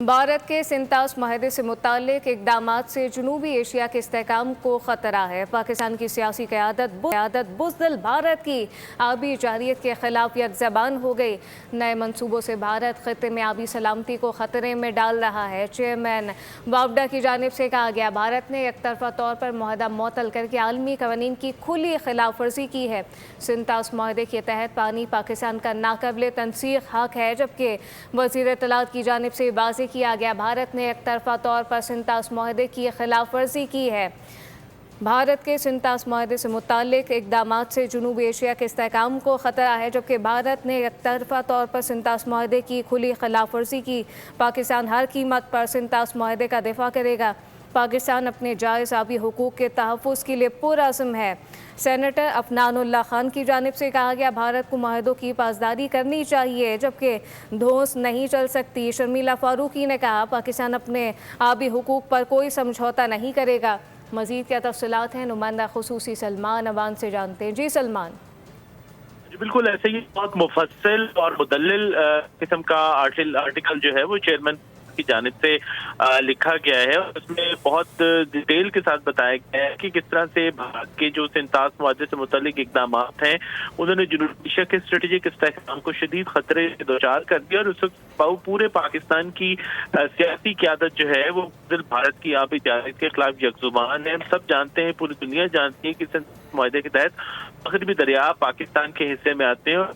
भारत के सिंतास माहदे से मुताल्लिक इक़दामात से जनूबी एशिया के इस्तेहकाम को ख़तरा है। पाकिस्तान की सियासी क़यादत बुज़दिल भारत की आबी जारियत के ख़िलाफ़ यकज़बान हो गई। नए मनसूबों से भारत ख़ित्ते में आबी सलामती को ख़तरे में डाल रहा है। चेयरमैन वावडा की जानिब से कहा गया, भारत ने एक तरफ़ा तौर पर मुआहदा मुअत्तल करके आलमी क़वानीन की खुली खिलाफ वर्जी की है। सिंतास माहदे के तहत पानी पाकिस्तान का नाक़ाबिल तनसीख हक़ है, जबकि वज़ीर इत्तलात की जानिब से वाज़ेह किया गया, भारत ने एक तरफ़ा तौर पर सिंतास माहदे की खिलाफ वर्जी की है। भारत के सिंतास माहदे से मुताल्लिक इक़दामात से जनूबी एशिया के इस्तेहकाम को ख़तरा है, जबकि भारत ने एक तरफ़ा तौर पर सिंतास माहदे की खुली खिलाफ वर्जी की। पाकिस्तान हर कीमत पर सिंतास माहदे का दिफा करेगा। पाकिस्तान अपने जायज़ आबी हुकूक के तहफ़्फ़ुज़ के लिए पुरअज़्म है। सेनेटर अफनानुल्लाह खान की जानिब से कहा गया, भारत को माहदों की पासदारी करनी चाहिए, जबकि धौंस नहीं चल सकती। शर्मिला फारूकी ने कहा, पाकिस्तान अपने आबी हुकूक पर कोई समझौता नहीं करेगा। मज़ीद क्या तफ़सीलात हैं, नुमाइंदा ख़ुसूसी सलमान अवान से जानते हैं। जी सलमान। बिल्कुल ऐसे ही बहुत मुफस्सिल और मुदल्लिल किस्म का आर्टिकल जो है वो चेयरमैन की जानिब से लिखा गया है, और उसमें बहुत डिटेल के साथ बताया गया है कि किस तरह से भारत के जो सिंतास माहदे से मुतालिक इक़दामात हैं उन्होंने जनूबी एशिया के स्ट्रेटेजिक इस्तेहकाम को शदीद खतरे से दो चार कर दिया, और उस वक्त पूरे पाकिस्तान की सियासी क़यादत जो है वो भारत की आबी जारियत के खिलाफ यकजुबान है। हम सब जानते हैं, पूरी दुनिया जानती है कि सिंतास माहदे के तहत मग़रिबी दरिया पाकिस्तान के हिस्से में आते हैं, और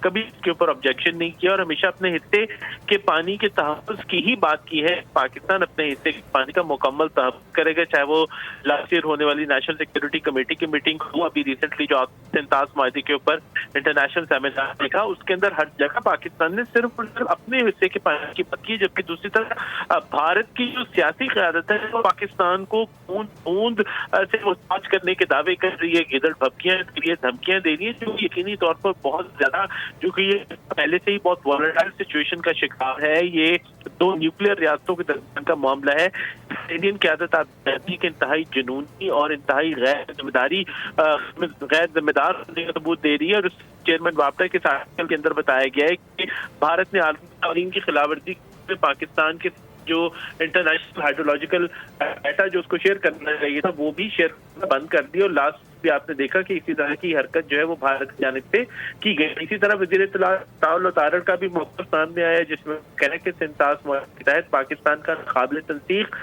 कभी इसके ऊपर ऑब्जेक्शन नहीं किया और हमेशा अपने हिस्से के पानी के तहफ़्फ़ुज़ की ही बात की है। पाकिस्तान अपने हिस्से के पानी का मुकम्मल तहफ़्फ़ुज़ करेगा, चाहे वो लास्ट ईयर होने वाली नेशनल सिक्योरिटी कमेटी की मीटिंग हो, अभी रिसेंटली जो सिंतास माहदे के ऊपर इंटरनेशनल सेमिनार देखा, उसके अंदर हर जगह पाकिस्तान ने सिर्फ और सिर्फ अपने हिस्से के पानी की बात की, जबकि दूसरी तरफ भारत की जो सियासी क़यादत है वो पाकिस्तान को बूंद से मुहताज करने के दावे कर रही है, गिदड़ धमकियां दे रही है, जो यकीनी तौर पर बहुत ज्यादा, जो कि ये पहले से ही बहुत वॉलेटाइल सिचुएशन का शिकार है। ये दो न्यूक्लियर रियासतों के दरमियान का मामला है। इंडियन क़यादत आप जानती है कि इंतहाई जुनूनी और इंतहाई गैर जिम्मेदार होने का सबूत दे रही है, और उस चेयरमैन वावडा के आर्टिकल के अंदर बताया गया है कि भारत ने आलमी कानून की खिलाफवर्जी में पाकिस्तान के जो इंटरनेशनल हाइड्रोलॉजिकल डाटा जो उसको शेयर करना चाहिए था वो भी शेयर करना बंद कर दिया, और लास्ट भी आपने देखा कि इसी तरह की हरकत जो है वो भारत की जानिब से की गई। इसी तरह वज़ीर इत्तलात का भी मौक़िफ़ सामने आया, जिसमें कहना है कि सिंतास माहदे के तहत पाकिस्तान का काबिल तनसीख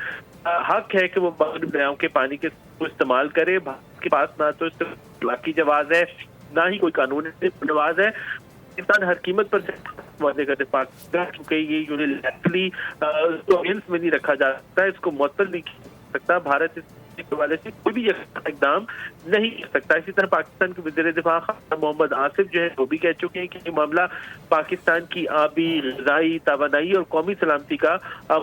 हक है कि वो मग़रिबी दरियाओं के पानी के इस्तेमाल करे। भारत के पास ना तो इस्तेमाल जवाज़ है, ना ही कोई कानूनी जवाज़ है। पाकिस्तान हर कीमत पर माहदे का दिफा करता है, क्योंकि ये यूनिलैटरली अगेंस्ट में नहीं रखा जा सकता, इसको मुअत्तल नहीं किया सकता। भारत इस हवाले से कोई भी इक़दाम नहीं कर सकता। इसी तरह पाकिस्तान के वज़ीर दिफा मोहम्मद आसिफ जो है वो भी कह चुके हैं कि ये मामला पाकिस्तान की आबी, ग़िज़ाई, तवानाई और कौमी सलामती का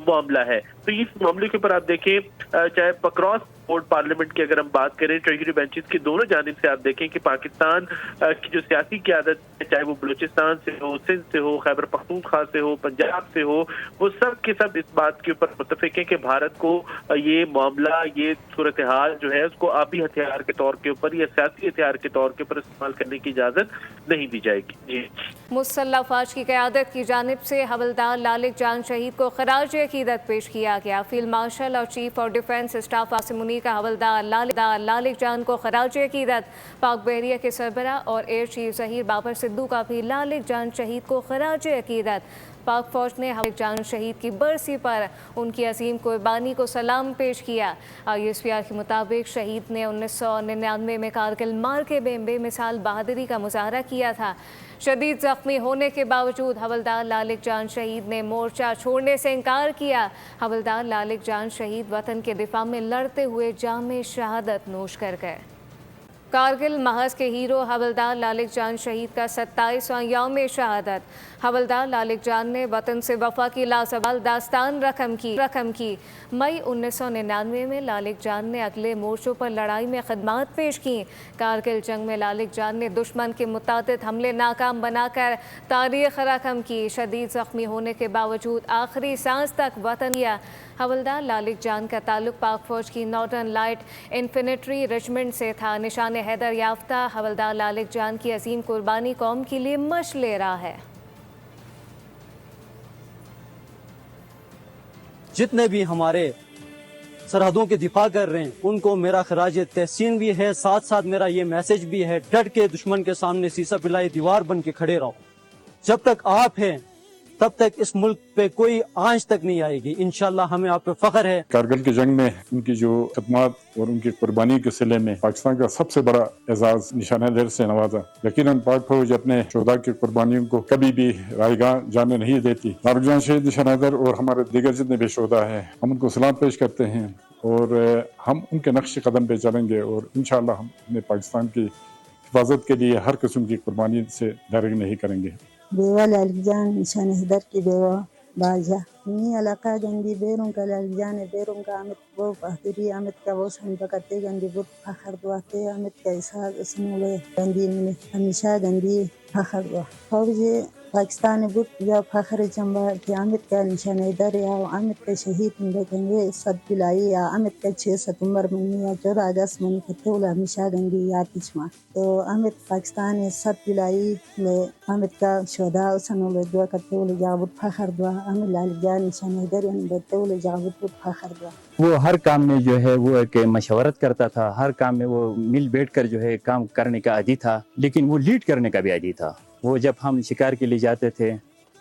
मामला है। तो इस मामले के ऊपर आप देखें, चाहे क्रॉस बोर्ड पार्लियामेंट की अगर हम बात करें, ट्रेजरी बेंचेस की दोनों जानिब से आप देखें कि पाकिस्तान की जो सियासी क़यादत है, चाहे वो बलूचिस्तान से हो, सिंध से हो, खैबर पख्तूनख्वा से हो, पंजाब से हो, वो सब के सब इस बात के ऊपर मुत्तफ़िक़ है कि भारत को ये मामला, ये सूरत हाल जो है उसको आबी हथियार के तौर के ऊपर या सियासी हथियार के तौर के ऊपर इस्तेमाल करने की इजाज़त नहीं दी जाएगी। जी, मुसल्लह फ़ौज की क़यादत की जानिब से हवलदार लालिक जान शहीद को ख़राज अक़ीदत पेश किया गया। फील्ड मार्शल और chief of defence staff Asim Munir का हवलदार लालिक जान को ख़राज अक़ीदत। पाक बहरिया के सरबरा और एयर चीफ ज़हीर बाबर सिद्धू का भी लालिक जान शहीद को ख़राज अक़ीदत। पाक फ़ौज ने लालिक जान शहीद की बरसी पर उनकी अजीम कुर्बानी को सलाम पेश किया। ISPR के मुताबिक शहीद ने 1999 में कारगिल मार के बेमिसाल बहादुरी का मुजाहरा किया था। शदीद ज़ख्मी होने के बावजूद हवलदार लालिक जान शहीद ने मोर्चा छोड़ने से इनकार किया। हवलदार लालिक जान शहीद वतन के दिफा में लड़ते हुए जामे शहादत नोश कर गए। कारगिल महज के हीरो हवलदार लालिक जान शहीद का 27वां यौम शहादत। हवलदार लालिक जान ने वतन से वफा की लासवाल दास्तान रकम की। मई 1999 में लालिक जान ने अगले मोर्चों पर लड़ाई में खदमात पेश की। कारगिल जंग में लालिक जान ने दुश्मन के मुतादिद हमले नाकाम बनाकर तारीख रकम की। शदीद ज़ख्मी होने के बावजूद आखिरी सांस तक वतन दिया। हवलदार लालिक जान का ताल्लुक पाक फ़ौज की नॉर्दर्न लाइट इन्फेंट्री रेजिमेंट से था। निशान हैदर याफ्ता हवलदार लालिक जान की अजीम कुर्बानी कौम के लिए मश ले रहा है। جتنے بھی ہمارے سرحدوں کے دفاع کر رہے ہیں ان کو میرا خراج تحسین بھی ہے، ساتھ ساتھ میرا یہ میسج بھی ہے، ڈٹ کے دشمن کے سامنے سیسا پلائی دیوار بن کے کھڑے رہو۔ جب تک آپ ہیں تب تک اس ملک پہ کوئی آنچ تک نہیں آئے گی، انشاءاللہ ہمیں آپ پہ فخر ہے۔ کارگل کی جنگ میں ان کی جو خدمات اور ان کی قربانی کے صلے میں پاکستان کا سب سے بڑا اعزاز نشانہ در سے نوازا۔ یقیناً پاک فوج اپنے شہداء کی قربانیوں کو کبھی بھی رائے گاہ جانے نہیں دیتی۔ نارجوان شہید نشانہ در اور ہمارے دیگر جتنے بھی شہداء ہیں ہم ان کو سلام پیش کرتے ہیں اور ہم ان کے نقش قدم پہ چلیں گے اور انشاءاللہ ہم اپنے پاکستان کی حفاظت کے لیے ہر قسم کی قربانی سے درگزر نہیں کریں گے۔ بیوہ لالی جان نشان حیدر کی بیوہ باجا می علاقہ گندی بیرون کا لالی جان بیرون کا آمد وہ بہادری آمد کا وہ سنبکتے گندی بود فخر دواتے آمد کا اسحاق اسمولے گندی میں ہمیشہ گندی فخر دوا فوج پاکستان بود یا فخر چمبا کہ آمد کا نشان حیدر یا آمد کا شہید بکنگے صد پلائی یا آمد کا 6 ستمبر منی یا 14 اگست منی کتول ہمیشہ گندی یاد چما تو آمد پاکستان صد پلائی میں آمد کا شہداء سنول دعا کتول جاود فخر دعا آمد لالی جان نشان حیدر بتول جاود فخر دعا۔ وہ ہر کام میں جو ہے وہ ایک مشورت کرتا تھا، ہر کام میں وہ مل بیٹھ کر جو ہے کام کرنے کا عادی تھا، لیکن وہ لیڈ کرنے کا بھی عادی تھا۔ وہ جب ہم شکار کے لیے جاتے تھے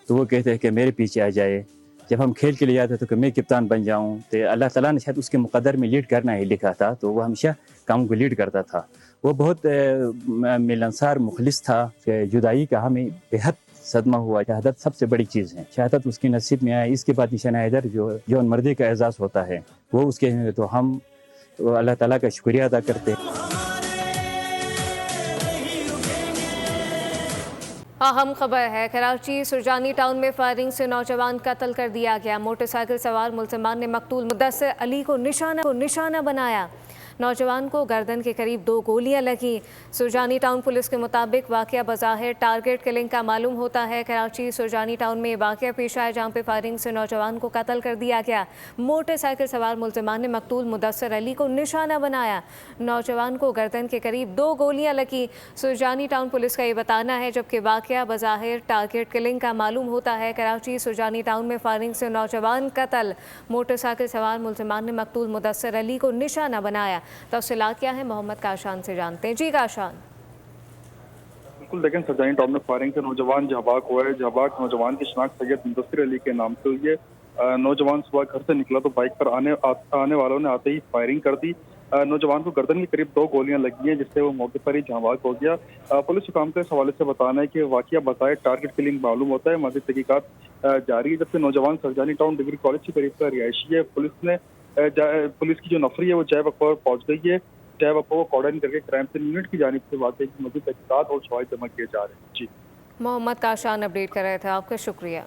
تو وہ کہتے ہیں کہ میرے پیچھے آ جائے، جب ہم کھیل کے لیے جاتے تھے کہ میں کپتان بن جاؤں، تو اللہ تعالیٰ نے شاید اس کے مقدر میں لیڈ کرنا ہی لکھا تھا، تو وہ ہمیشہ کام کو لیڈ کرتا تھا۔ وہ بہت ملنسار مخلص تھا کہ جدائی کا ہمیں بےحد صدمہ ہوا۔ شہادت سب سے بڑی چیز ہے، شہادت اس کی نصیب میں آئے۔ اس کے بعد نشانہ حیدر جو مردے کا اعزاز ہوتا ہے وہ اس کے ہیں، تو ہم اللہ تعالیٰ کا شکریہ ادا کرتے ہیں۔ اہم خبر ہے، کراچی سرجانی ٹاؤن میں فائرنگ سے نوجوان قتل کر دیا گیا۔ موٹر سائیکل سوار ملزمان نے مقتول مدثر علی کو نشانہ بنایا۔ نوجوان کو گردن کے قریب 2 گولیاں لگیں۔ سرجانی ٹاؤن پولیس کے مطابق واقعہ بظاہر ٹارگٹ کلنگ کا معلوم ہوتا ہے۔ کراچی سرجانی ٹاؤن میں واقعہ پیش آیا جہاں پہ فائرنگ سے نوجوان کو قتل کر دیا گیا۔ موٹر سائیکل سوار ملزمان نے مقتول مدثر علی کو نشانہ بنایا۔ نوجوان کو گردن کے قریب 2 گولیاں لگیں۔ سرجانی ٹاؤن پولیس کا یہ بتانا ہے، جبکہ واقعہ بظاہر ٹارگٹ کلنگ کا معلوم ہوتا ہے۔ کراچی سرجانی ٹاؤن میں فائرنگ سے نوجوان قتل، موٹر سائیکل سوار ملزمان نے مقتول مدثر علی کو نشانہ بنایا۔ تفصیلات کیا ہیں محمد کاشان سے جانتے ہیں۔ جی کاشان۔ بالکل، دیکھیں سرجانی ٹاؤن میں فائرنگ سے نوجوان جہباک ہوا ہے۔ جہباک نوجوان کی شناخت سید مدثر علی کے نام سے ہوئی ہے۔ نوجوان صبح گھر سے نکلا تو بائک پر آنے والوں نے آتے ہی فائرنگ کر دی۔ نوجوان کو گردن کے قریب 2 گولیاں لگی ہیں جس سے وہ موقع پر ہی جہباک ہو گیا۔ پولیس حکام کے حوالے سے بتانا ہے کہ واقعہ بظاہر ٹارگٹ کلنگ معلوم ہوتا ہے۔ مزید تحقیقات جاری ہے، جبکہ نوجوان سرجانی ٹاؤن ڈگری کالج کے قریب کا رہائشی ہے۔ پولیس کی جو نفری ہے وہ جائے وقت پر پہنچ گئی ہے۔ جائے وقت کو کوارڈن کر کے کرائم سین یونٹ کی جانب سے واقعے کی مزید تحقیقات اور شواہد جمع کیے جا رہے ہیں۔ جی محمد کاشان اپڈیٹ کر رہے تھے، آپ کا شکریہ۔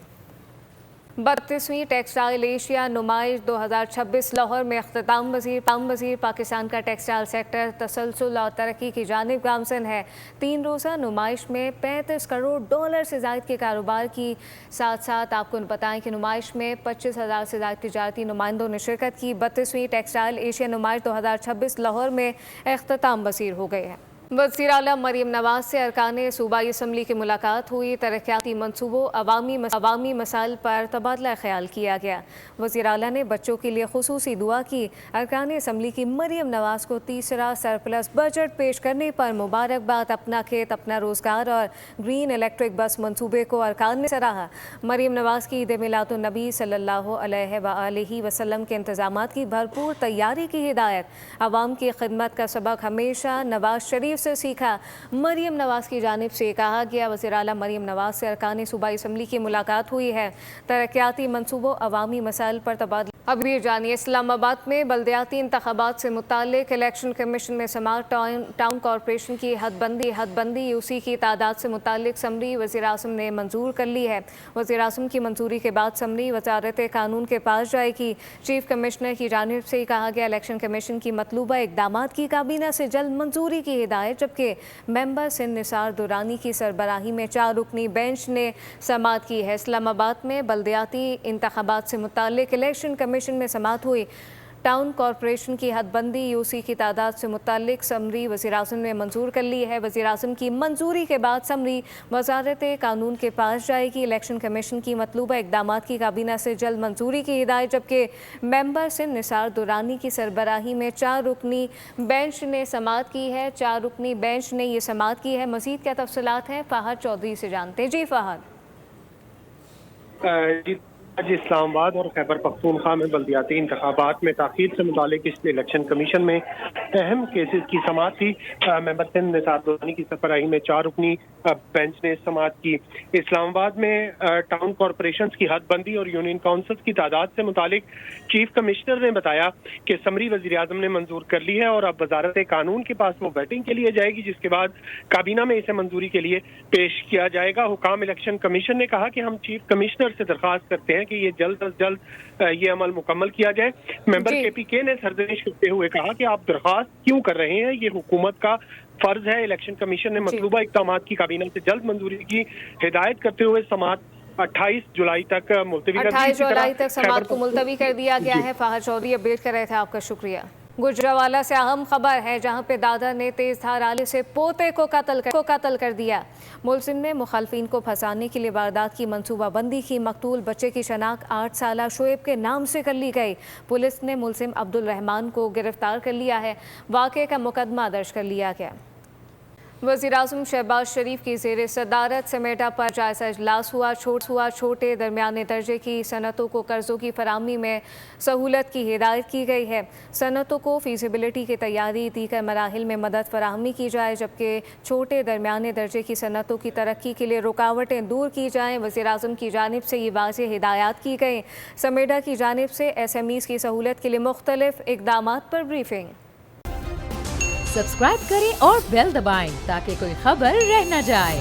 32ویں ٹیکسٹائل ایشیا نمائش 2026 لاہور میں اختتام پذیر۔ پاکستان کا ٹیکسٹائل سیکٹر تسلسل اور ترقی کی جانب گامزن ہے۔ 3 روزہ نمائش میں $35 کروڑ سے زائد کے کاروبار کی ساتھ آپ کو بتائیں کہ نمائش میں 25,000 سے زائد تجارتی نمائندوں نے شرکت کی۔ 32ویں ٹیکسٹائل ایشیا نمائش 2026 لاہور میں اختتام پذیر ہو گئی ہے۔ وزیر اعلیٰ مریم نواز سے ارکان صوبائی اسمبلی کی ملاقات ہوئی۔ ترقیاتی منصوبوں عوامی مسائل پر تبادلہ خیال کیا گیا۔ وزیر اعلیٰ نے بچوں کے لیے خصوصی دعا کی۔ ارکان اسمبلی کی مریم نواز کو تیسرا سرپلس بجٹ پیش کرنے پر مبارکباد۔ اپنا کھیت اپنا روزگار اور گرین الیکٹرک بس منصوبے کو ارکان نے سراہا۔ مریم نواز کی عید میلاد النبی صلی اللہ علیہ وآلہ وسلم کے انتظامات کی بھرپور تیاری کی ہدایت۔ عوام کی خدمت کا سبق ہمیشہ نواز شریف سے سیکھا، مریم نواز کی جانب سے کہا گیا۔ وزیر اعلیٰ مریم نواز سے ارکان صوبائی اسمبلی کی ملاقات ہوئی ہے۔ ترقیاتی منصوبوں عوامی مسائل پر تبادلہ۔ ابھی جانیے اسلام آباد میں بلدیاتی انتخابات سے متعلق الیکشن کمیشن میں سماعت۔ ٹاؤن کارپوریشن کی حد بندی یوسی کی تعداد سے متعلق سمری وزیر اعظم نے منظور کر لی ہے۔ وزیر اعظم کی منظوری کے بعد سمری وزارت قانون کے پاس جائے گی۔ چیف کمشنر کی جانب سے کہا گیا الیکشن کمیشن کی مطلوبہ اقدامات کی کابینہ سے جلد منظوری کی ہدایت، جبکہ ممبر سندھ نثار دورانی کی سربراہی میں 4 رکنی بینچ نے سماعت کی ہے۔ اسلام آباد میں بلدیاتی انتخابات سے متعلق الیکشن کمیشن میں سماعت ہوئی۔ टाउन कॉरपोरेशन की हदबंदी यूसी की तादाद से मुतालिक समरी वज़ीर-ए-आज़म ने मंजूर कर ली है। वज़ीर-ए-आज़म की मंजूरी के बाद समरी वज़ारत कानून के पास जाएगी। इलेक्शन कमीशन की मतलूबा इक़दामात की काबीना से जल्द मंजूरी की हिदायत, जबकि मेंबर सिंध निसार दुरानी की सरबराही में 4 रुकनी बेंच ने समाअत की है। 4 रुकनी बेंच ने ये समाअत की है। मज़ीद क्या तफसीलात हैं फ़हद चौधरी से जानते हैं। जी फ़हद। आज इस्लामाबाद और खैबर पख्तूनख्वा में बल्दियाती इंतखाबात में ताख़ीर से मुतालिक इस इलेक्शन कमीशन में अहम केसेस की समाअत थी। मेंबर सिंध निसार दुरानी की सरबराही में 4 रुकनी बेंच ने समाअत की। इस्लामाबाद में टाउन कॉरपोरेशन की हदबंदी और यूनियन काउंसिल्स की तादाद से मुतालिक चीफ कमिश्नर ने बताया कि समरी वज़ीर-ए-आज़म ने मंजूर कर ली है और अब वज़ारत कानून के पास वो वेटिंग के लिए जाएगी, जिसके बाद काबीना में इसे मंजूरी के लिए पेश किया जाएगा। हुकाम इलेक्शन कमीशन ने कहा कि हम चीफ कमिश्नर से दरख्वास्त करते हैं कि ये जल्द अज जल्द ये अमल मुकम्मल किया जाए। मेंबर KPK ने सरजनिश करते हुए कहा कि आप दरख्वास्त क्यों कर रहे हैं, ये हुकूमत का फर्ज है। इलेक्शन कमीशन ने मतलूबा इक़दामात की काबीना से जल्द मंजूरी की हिदायत करते हुए समाअत 28 जुलाई तक मुलतवी कर दी। 28 जुलाई तक समाअत को मुलतवी कर दिया गया है। फ़हद चौधरी अपडेट कर रहे थे, आपका शुक्रिया। गुजरावाला से अहम खबर है, जहां पे दादा ने तेज धार आले से पोते को कत्ल कर दिया। मुलजिम ने मुखालफिन को फंसाने के लिए वारदात की मंसूबाबंदी की। मकतूल बच्चे की शनाख्त 8 साला शोएब के नाम से कर ली गई। पुलिस ने मुलजिम अब्दुल रहमान को गिरफ्तार कर लिया है। वाक़े का मुकदमा दर्ज कर लिया गया। वज़ीर-ए-आज़म शहबाज शरीफ की ज़ेर सदारत समेटा पर जायज़ा इजलास हुआ। छोटे दरमियाने दर्जे की सनतों को कर्ज़ों की फराहमी में सहूलत की हिदायत की गई है। सनतों को फीसिबिलिटी की तैयारी दीगर मराहिल में मदद फराहमी की जाए, जबकि छोटे दरमियाने दर्जे की सनतों की तरक्की के लिए रुकावटें दूर की जाएँ। वज़ीर-ए-आज़म की जानिब से ये वाज़ेह हिदायत की गई। समेटा की जानिब से SMEs की सहूलत के लिए मुख्तलिफ इक़दामात पर ब्रीफिंग। सब्सक्राइब करें और बेल दबाएं ताकि कोई खबर रह न जाए।